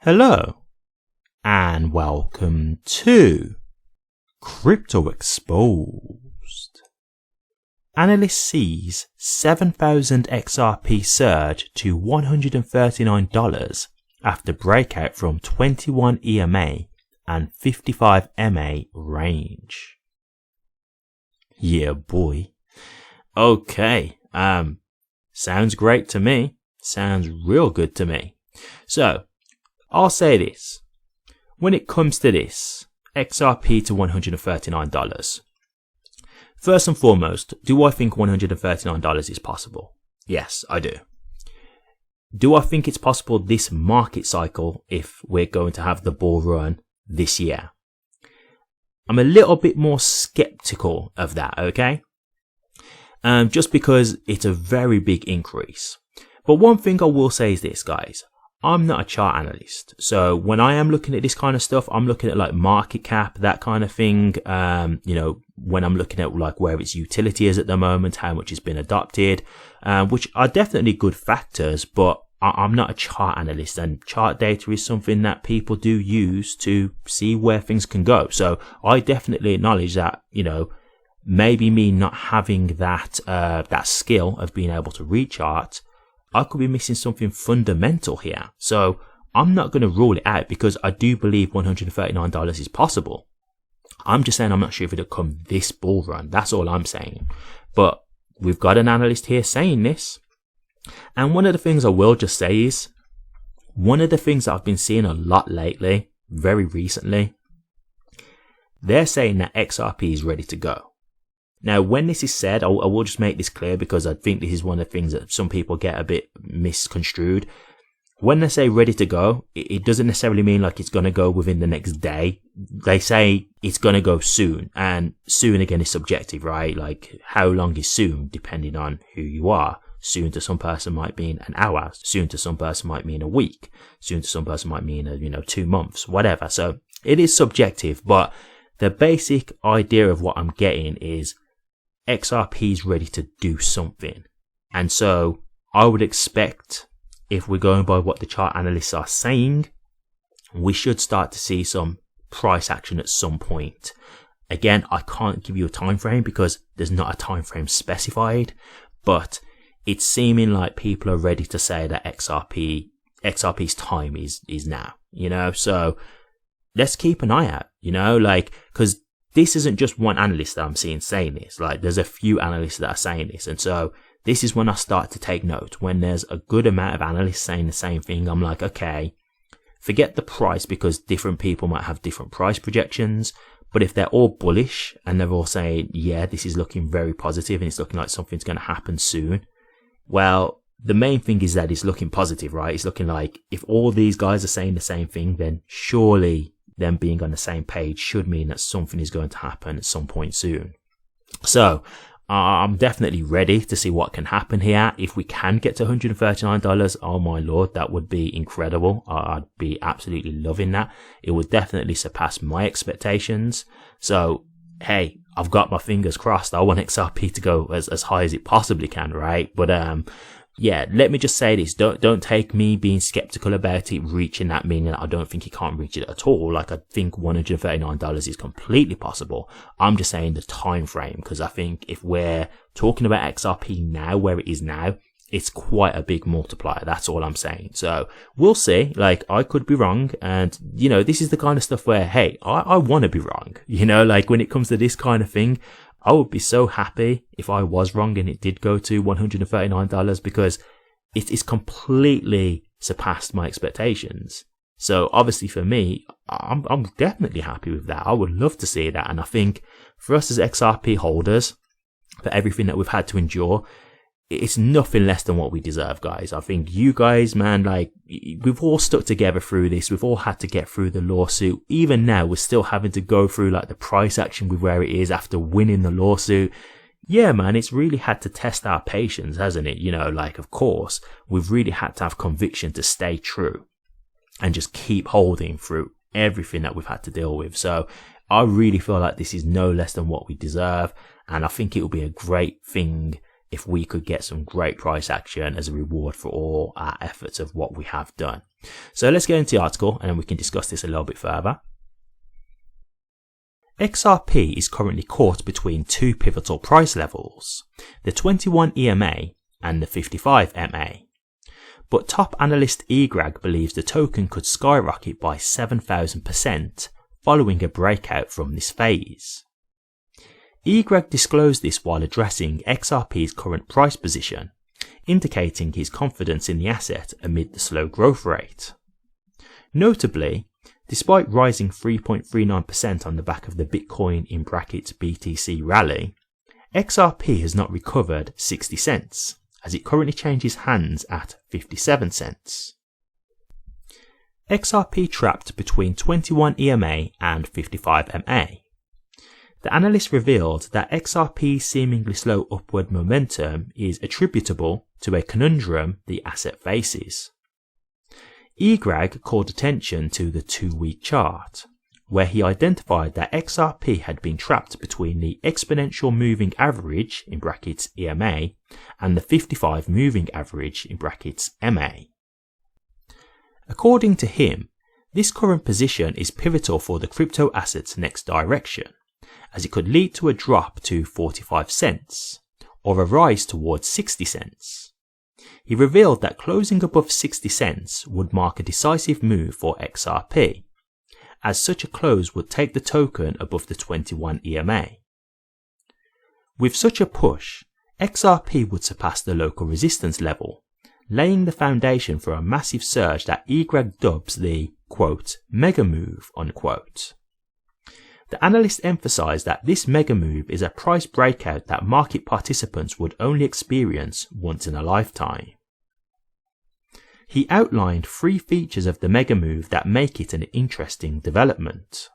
Hello and welcome to Crypto Exposed. Analyst sees 7,000 XRP surge to $139 after breakout from 21 EMA and 55 MA range. Yeah boy. Okay, sounds great to me. Sounds real good to me. So, I'll say this. When it comes to this, XRP to $139. First and foremost, do I think $139 is possible? Yes, I do. Do I think it's possible this market cycle if we're going to have the bull run this year? I'm a little bit more skeptical of that, okay? Just because it's a very big increase. But one thing I will say is this, guys. I'm not a chart analyst, so when I am looking at this kind of stuff, I'm looking at like market cap, that kind of thing. When I'm looking at like where its utility is at the moment, how much has been adopted, which are definitely good factors, but I'm not a chart analyst, and chart data is something that people do use to see where things can go. So I definitely acknowledge that, maybe me not having that skill of being able to read charts, I could be missing something fundamental here. So I'm not going to rule it out because I do believe $139 is possible. I'm just saying I'm not sure if it'll come this bull run. That's all I'm saying. But we've got an analyst here saying this. And one of the things I will just say is, one of the things that I've been seeing a lot lately, very recently, they're saying that XRP is ready to go. Now, when this is said, I will just make this clear because I think this is one of the things that some people get a bit misconstrued. When they say ready to go, it doesn't necessarily mean like it's going to go within the next day. They say it's going to go soon, and soon again is subjective, right? Like how long is soon depending on who you are. Soon to some person might mean an hour. Soon to some person might mean a week. Soon to some person might mean 2 months, whatever. So it is subjective, but the basic idea of what I'm getting is XRP is ready to do something. And so I would expect, if we're going by what the chart analysts are saying, we should start to see some price action at some point. Again, I can't give you a time frame because there's not a time frame specified, but it's seeming like people are ready to say that XRP's time is now, so let's keep an eye out, because this isn't just one analyst that I'm seeing saying this. Like, there's a few analysts that are saying this. And so this is when I start to take note. When there's a good amount of analysts saying the same thing, I'm like, okay, forget the price because different people might have different price projections. But if they're all bullish and they're all saying, yeah, this is looking very positive and it's looking like something's going to happen soon. Well, the main thing is that it's looking positive, right? It's looking like if all these guys are saying the same thing, then surely them being on the same page should mean that something is going to happen at some point soon. So I'm definitely ready to see what can happen here. If we can get to $139, oh my lord, that would be incredible. I'd be absolutely loving that. It would definitely surpass my expectations. So hey, I've got my fingers crossed. I want XRP to go as high as it possibly can, right? But yeah, let me just say this. Don't take me being skeptical about it reaching that, meaning that I don't think he can't reach it at all. Like, I think $139 is completely possible. I'm just saying the time frame, because I think if we're talking about XRP now, where it is now, it's quite a big multiplier. That's all I'm saying. So we'll see. Like, I could be wrong. And, this is the kind of stuff where, hey, I want to be wrong. Like when it comes to this kind of thing, I would be so happy if I was wrong and it did go to $139 because it's completely surpassed my expectations. So obviously for me, I'm definitely happy with that. I would love to see that. And I think for us as XRP holders, for everything that we've had to endure, it's nothing less than what we deserve, guys. I think you guys, man, like, we've all stuck together through this. We've all had to get through the lawsuit. Even now, we're still having to go through like the price action with where it is after winning the lawsuit. Yeah, man, it's really had to test our patience, hasn't it? Like, of course, we've really had to have conviction to stay true and just keep holding through everything that we've had to deal with. So I really feel like this is no less than what we deserve. And I think it will be a great thing if we could get some great price action as a reward for all our efforts of what we have done. So let's get into the article and then we can discuss this a little bit further. XRP is currently caught between two pivotal price levels, the 21 EMA and the 55 MA. But top analyst Egrag believes the token could skyrocket by 7,000% following a breakout from this phase. Egrag disclosed this while addressing XRP's current price position, indicating his confidence in the asset amid the slow growth rate. Notably, despite rising 3.39% on the back of the Bitcoin (BTC) rally, XRP has not recovered 60 cents, as it currently changes hands at 57 cents. XRP trapped between 21 EMA and 55 MA. The analyst revealed that XRP's seemingly slow upward momentum is attributable to a conundrum the asset faces. Egrag called attention to the 2-week chart, where he identified that XRP had been trapped between the exponential moving average (EMA) and the 55 moving average (MA). According to him, this current position is pivotal for the crypto asset's next direction, as it could lead to a drop to 45 cents, or a rise towards 60 cents. He revealed that closing above 60 cents would mark a decisive move for XRP, as such a close would take the token above the 21 EMA. With such a push, XRP would surpass the local resistance level, laying the foundation for a massive surge that Egrag dubs the, quote, mega move, unquote. The analyst emphasized that this mega move is a price breakout that market participants would only experience once in a lifetime. He outlined 3 features of the mega move that make it an interesting development.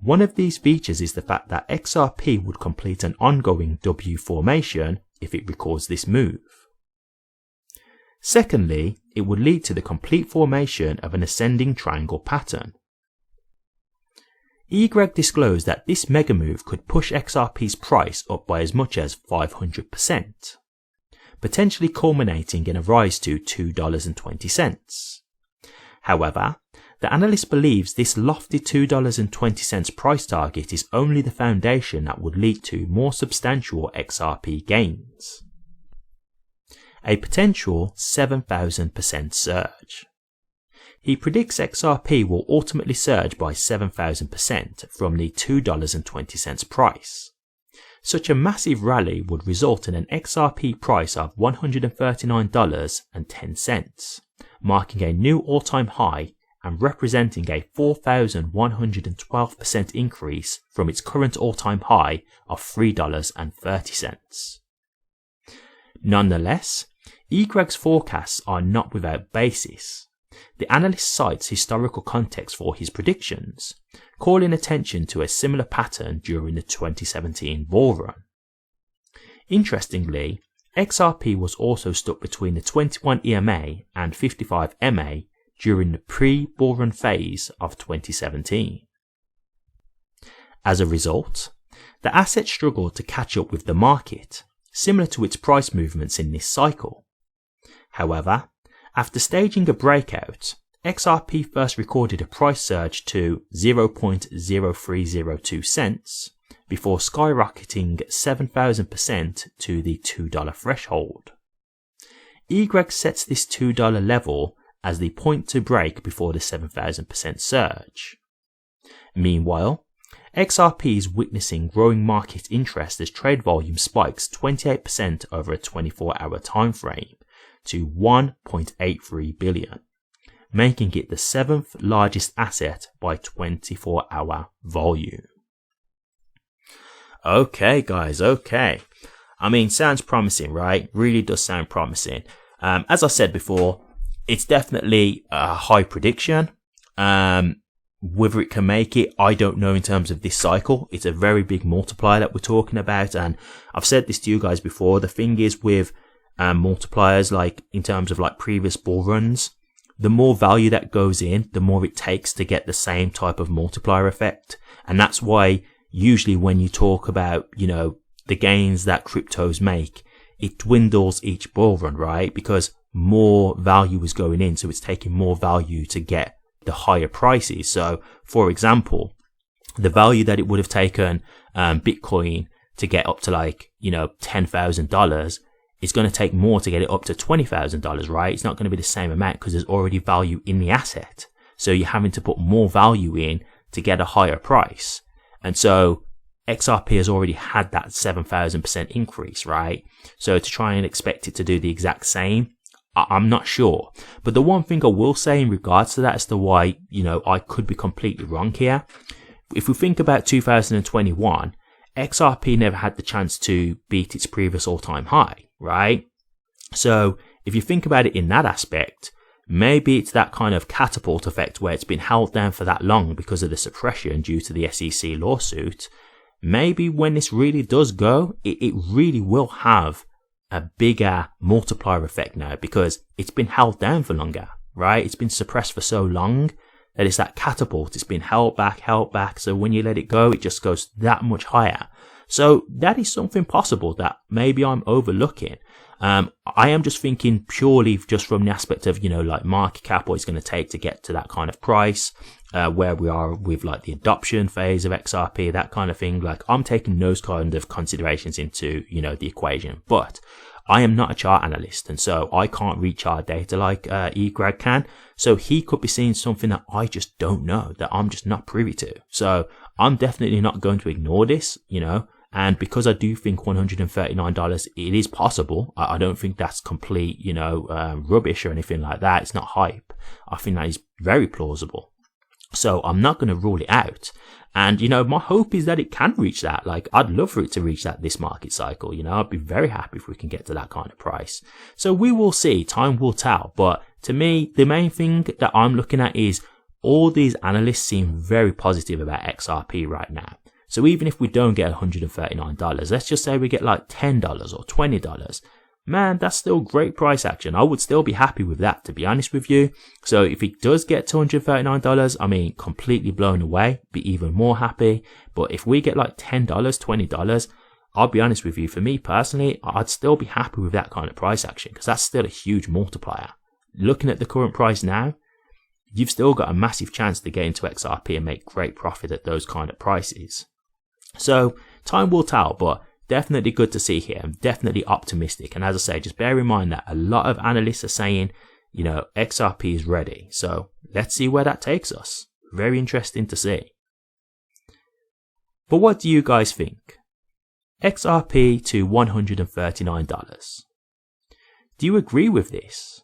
One of these features is the fact that XRP would complete an ongoing W formation if it records this move. Secondly, it would lead to the complete formation of an ascending triangle pattern. Egrag disclosed that this mega move could push XRP's price up by as much as 500%, potentially culminating in a rise to $2.20. However, the analyst believes this lofty $2.20 price target is only the foundation that would lead to more substantial XRP gains. A potential 7,000% surge. He predicts XRP will ultimately surge by 7,000% from the $2.20 price. Such a massive rally would result in an XRP price of $139.10, marking a new all-time high and representing a 4,112% increase from its current all-time high of $3.30. Nonetheless, Egrag's forecasts are not without basis. The analyst cites historical context for his predictions, calling attention to a similar pattern during the 2017 bull run. Interestingly, XRP was also stuck between the 21 EMA and 55 MA during the pre-bull run phase of 2017. As a result, the asset struggled to catch up with the market, similar to its price movements in this cycle. However, after staging a breakout, XRP first recorded a price surge to 0.0302 cents before skyrocketing 7,000% to the $2 threshold. Egrag sets this $2 level as the point to break before the 7,000% surge. Meanwhile, XRP is witnessing growing market interest as trade volume spikes 28% over a 24-hour time frame to 1.83 billion, making it the 7th largest asset by 24-hour volume. Okay guys, okay. I mean, sounds promising, right? Really does sound promising. As I said before, it's definitely a high prediction. Whether it can make it, I don't know in terms of this cycle. It's a very big multiplier that we're talking about. And I've said this to you guys before. The thing is with multipliers, like in terms of like previous bull runs, the more value that goes in, the more it takes to get the same type of multiplier effect. And that's why usually when you talk about, you know, the gains that cryptos make, it dwindles each bull run, right? Because more value is going in, so it's taking more value to get the higher prices. So for example, the value that it would have taken Bitcoin to get up to like, you know, $10,000, it's going to take more to get it up to $20,000, right? It's not going to be the same amount because there's already value in the asset. So you're having to put more value in to get a higher price. And so XRP has already had that 7,000% increase, right? So to try and expect it to do the exact same, I'm not sure. But the one thing I will say in regards to that as to why, you know, I could be completely wrong here. If we think about 2021, XRP never had the chance to beat its previous all-time high, right? So if you think about it in that aspect, maybe it's that kind of catapult effect where it's been held down for that long because of the suppression due to the SEC lawsuit. Maybe when this really does go, it really will have a bigger multiplier effect now because it's been held down for longer, right? It's been suppressed for so long that it's that catapult. It's been held back. So when you let it go, it just goes that much higher. So that is something possible that maybe I'm overlooking. I am just thinking purely just from the aspect of, you know, like market cap, what it's going to take to get to that kind of price, where we are with like the adoption phase of XRP, that kind of thing. Like I'm taking those kind of considerations into, you know, the equation, but I am not a chart analyst, and so I can't read chart data like eGrad can. So he could be seeing something that I just don't know, that I'm just not privy to. So I'm definitely not going to ignore this, you know. And because I do think $139, it is possible. I don't think that's complete, you know, rubbish or anything like that. It's not hype. I think that is very plausible. So I'm not going to rule it out. And, you know, my hope is that it can reach that. Like, I'd love for it to reach that this market cycle. You know, I'd be very happy if we can get to that kind of price. So we will see. Time will tell. But to me, the main thing that I'm looking at is all these analysts seem very positive about XRP right now. So even if we don't get $139, let's just say we get like $10 or $20, man, that's still great price action. I would still be happy with that, to be honest with you. So if it does get to $139, I mean, completely blown away, be even more happy. But if we get like $10, $20, I'll be honest with you, for me personally, I'd still be happy with that kind of price action because that's still a huge multiplier. Looking at the current price now, you've still got a massive chance to get into XRP and make great profit at those kind of prices. So time will tell, but definitely good to see here. I'm definitely optimistic. And as I say, just bear in mind that a lot of analysts are saying, you know, XRP is ready. So let's see where that takes us. Very interesting to see. But what do you guys think? XRP to $139. Do you agree with this?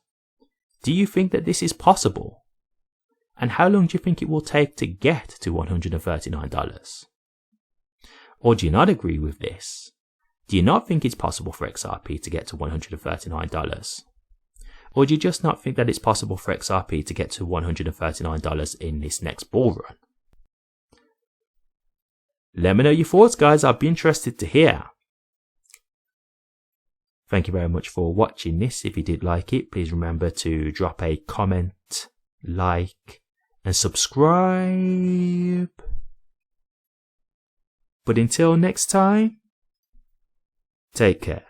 Do you think that this is possible? And how long do you think it will take to get to $139? Or do you not agree with this? Do you not think it's possible for XRP to get to $139? Or do you just not think that it's possible for XRP to get to $139 in this next bull run? Let me know your thoughts, guys. I'd be interested to hear. Thank you very much for watching this. If you did like it, please remember to drop a comment, like, and subscribe. But until next time, take care.